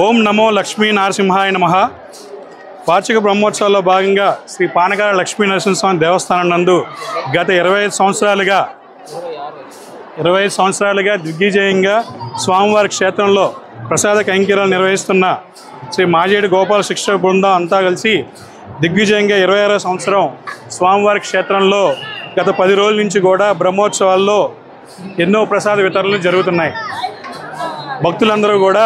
ఓం నమో లక్ష్మీ నరసింహాయ నమః. వార్షిక బ్రహ్మోత్సవాల్లో భాగంగా శ్రీ పానకాల లక్ష్మీ నరసింహస్వామి దేవస్థానం నందు గత 25 సంవత్సరాలుగా దిగ్విజయంగా స్వామివారి క్షేత్రంలో ప్రసాద కైంకర్యాలు నిర్వహిస్తున్న శ్రీ మాజేడి గోపాల శిక్షక బృందం అంతా కలిసి దిగ్విజయంగా 26వ సంవత్సరం స్వామివారి క్షేత్రంలో గత 10 రోజుల నుంచి కూడా బ్రహ్మోత్సవాల్లో ఎన్నో ప్రసాద వితరణలు జరుగుతున్నాయి. భక్తులందరూ కూడా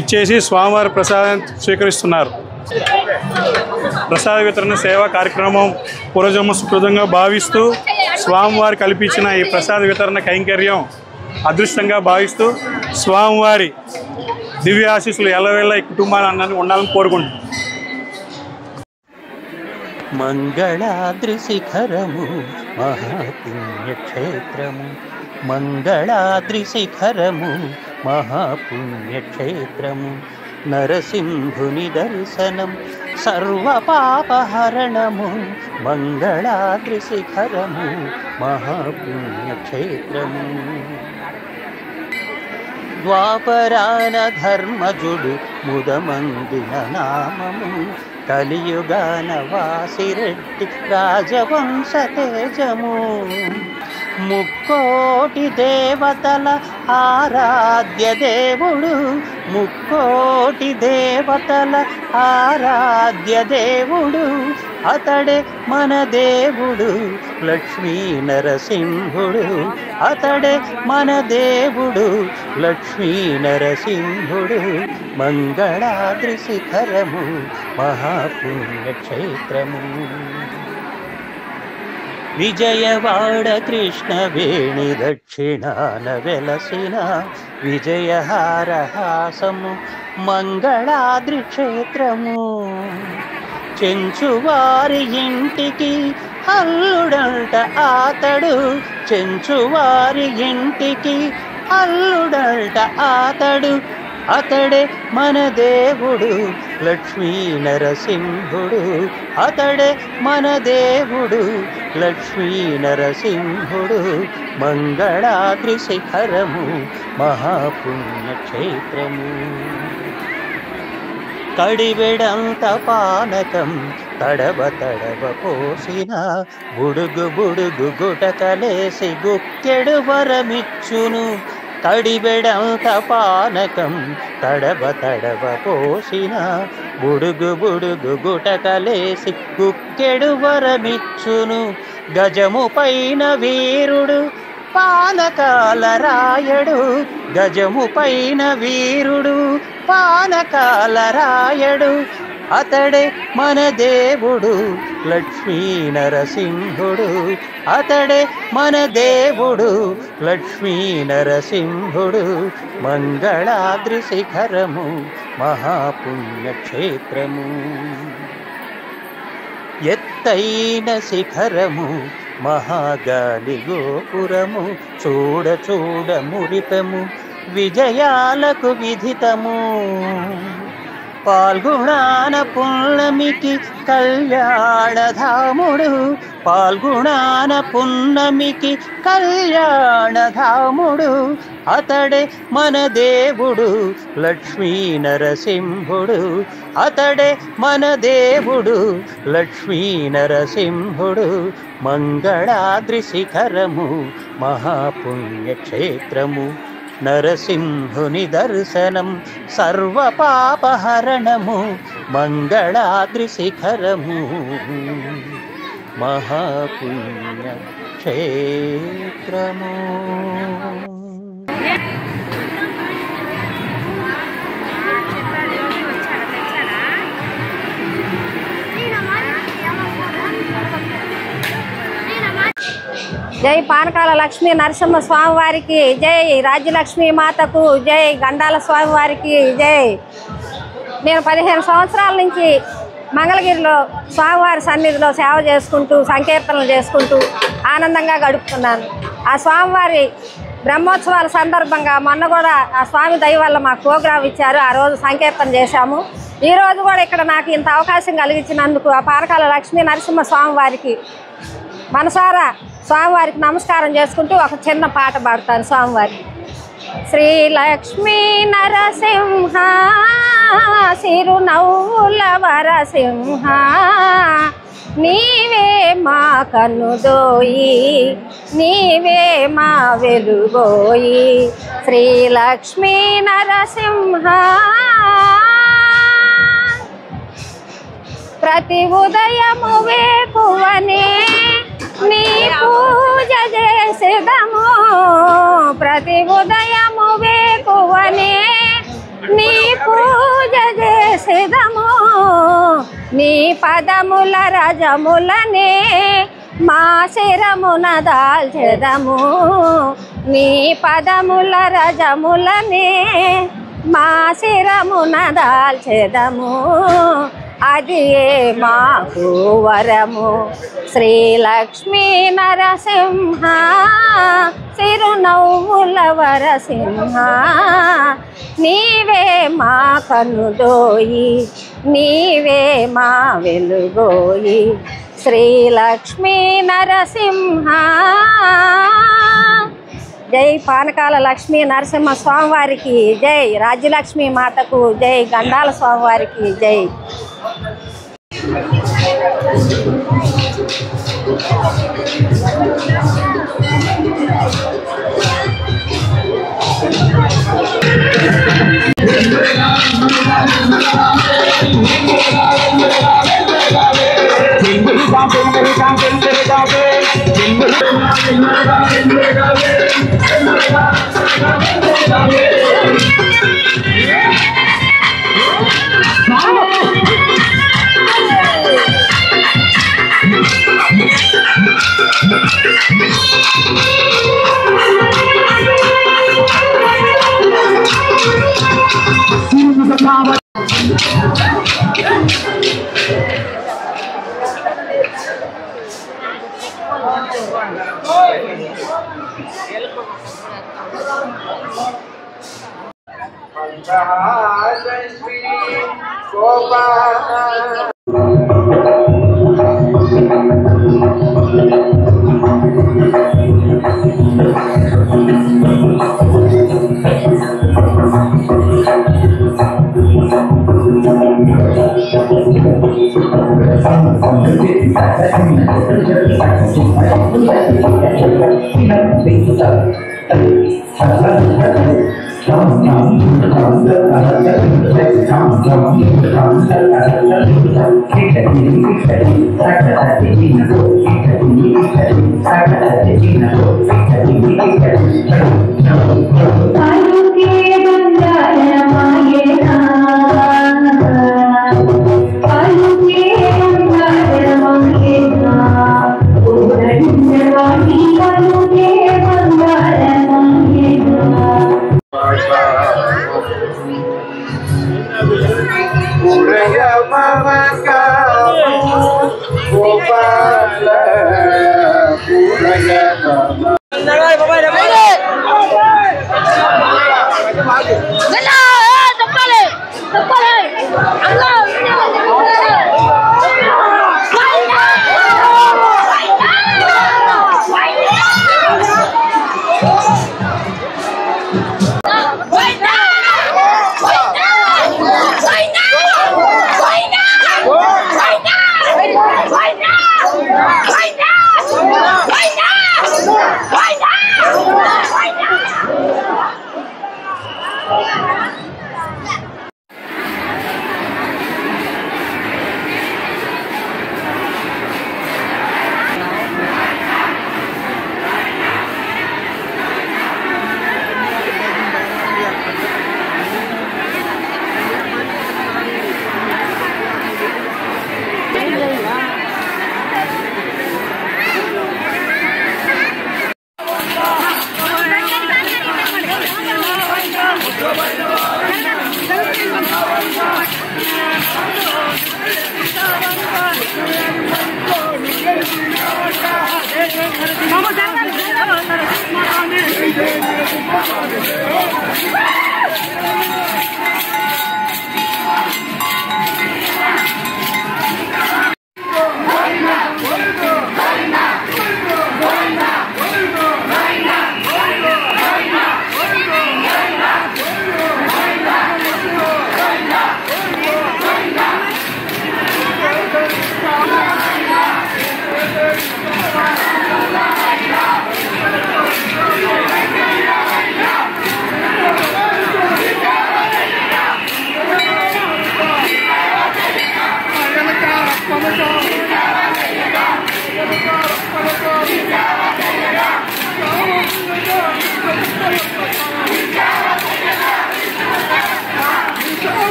ఇచ్చేసి స్వామివారి ప్రసాదం స్వీకరిస్తున్నారు. ప్రసాద వితరణ సేవా కార్యక్రమం పూర్వజన్మ సుకృతంగా భావిస్తూ స్వామివారి కల్పించిన ఈ ప్రసాద వితరణ కైంకర్యం అదృష్టంగా భావిస్తూ స్వామివారి దివ్య ఆశీస్సులు ఎల్లవేళ ఈ కుటుంబాలందరినీ ఉండాలని కోరుకుంటున్నాం. మంగళాద్రి శిఖరము మహాపుణ్యక్షేత్రము, మంగళాద్రి శిఖరము మహాపుణ్యక్షేత్రము, నరసింహుని దర్శనం సర్వపాపహరణము, మంగళాద్రి శిఖరము మహాపుణ్యక్షేత్రము. ద్వాపరాన ధర్మజుడు ముదమందిన నామము, కలియుగాన వాసిరెడ్డి రాజవంశ తేజము, ముక్కోటి దేవతల ఆరాధ్య దేవుడు, ముక్కోటి దేవతల ఆరాధ్య దేవుడు, అతడే మన దేవుడు లక్ష్మీ నరసింహుడు, అతడే మన దేవుడు లక్ష్మీ నరసింహుడు, మంగళాద్రి శిఖరము మహాపుణ్యక్షేత్రము. విజయవాడ కృష్ణవేణి దక్షిణాన వెలసిన విజయహారహాసము మంగళాద్రి క్షేత్రము, చెంచువారి ఇంటికి అల్లుడంట ఆతడు, చెంచువారి ఇంటికి అల్లుడంట ఆతడు, అతడే మన దేవుడు లక్ష్మీ నరసింహుడు, అతడే మన దేవుడు లక్ష్మీ నరసింహుడు, మంగళాద్రి శిఖరము మహాపుణ్యక్షేత్రము. కడివెడంత పానకం తడవ తడవ పోసిన, బుడుగు బుడుగు గుటకలేసి గుక్కెడు వరమిచ్చును, కడివెడంత పానకం తడవ తడవ పోసిన, బుడుగు బుడుగు గుటకలేసి గుక్కెడు వరమిచ్చును, గజము పైన వీరుడు పానకాల రాయడు, గజము పైన వీరుడు పానకాల రాయడు, అతడే మన దేవుడు లక్ష్మీ నరసింహుడు, అతడే మన దేవుడు లక్ష్మీ నరసింహుడు, మంగళాద్రి శిఖరము మహాపుణ్యక్షేత్రము. ఎత్తైన శిఖరము మహాగాలి గోపురము, చూడ చూడ మురిపెము విజయాలకు విధితము, పాల్గొనాన పున్నమికి కళ్యాణధాముడు, పాల్గొనాన పున్నమికి కళ్యాణధాముడు, అతడే మన దేవుడు లక్ష్మీ నరసింహుడు, అతడే మన దేవుడు లక్ష్మీ నరసింహుడు, మంగళాద్రి శిఖరము మహాపుణ్యక్షేత్రము, నరసింహుని దర్శనం సర్వపాపహరణము, మంగళాద్రి శిఖరము మహాపుణ్యక్షేత్రము. జై పానకాల లక్ష్మీ నరసింహ స్వామి వారికి జై, రాజ్యలక్ష్మీ మాతకు జై, గండాల స్వామి వారికి జై. నేను 15 సంవత్సరాల నుంచి మంగళగిరిలో స్వామివారి సన్నిధిలో సేవ చేసుకుంటూ సంకీర్తనలు చేసుకుంటూ ఆనందంగా గడుపుతున్నాను. ఆ స్వామివారి బ్రహ్మోత్సవాల సందర్భంగా మొన్న కూడా ఆ స్వామి దయ వల్ల మాకు ప్రోగ్రాం ఇచ్చారు. ఆ రోజు సంకీర్తన చేశాము. ఈరోజు కూడా ఇక్కడ నాకు ఇంత అవకాశం కలిగించినందుకు ఆ పానకాల లక్ష్మీ నరసింహ స్వామి వారికి మనసారా స్వామివారికి నమస్కారం చేసుకుంటూ ఒక చిన్న పాట పాడతాను స్వామివారికి. శ్రీ లక్ష్మీ నరసింహ సిరునవ్వుల వరసింహ నీవే మా కన్నుదోయి నీవే మా వెలుగోయి శ్రీ లక్ష్మీ నరసింహ. ప్రతి ఉదయము వేకువనే నీ పూజ చేసేదము, ప్రతి ఉదయము వేకువనే నీ పూజ చేసేదము, నీ పదముల రజములనే మా శిరమున దాల్చెదము, నీ పదముల రజములనే మా శిరమున దాల్చెదము, అది మాకు వరము శ్రీ లక్ష్మీ నరసింహ సిరునవ్వుల వరసింహ నీవే మా కన్నుదోయి నీవే మా వెలుగోయి శ్రీ లక్ష్మీ నరసింహ. జై పానకాల లక్ష్మీ నరసింహ స్వామివారికి జై, రాజ్యలక్ష్మీ మాతకు జై, గండాల స్వామివారికి జై.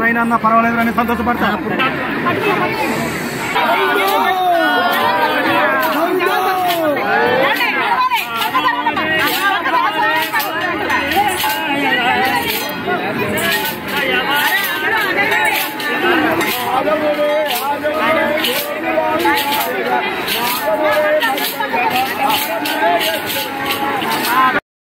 ఆయన పర్వాలేదు అని సంతోషపడతా. Thank you.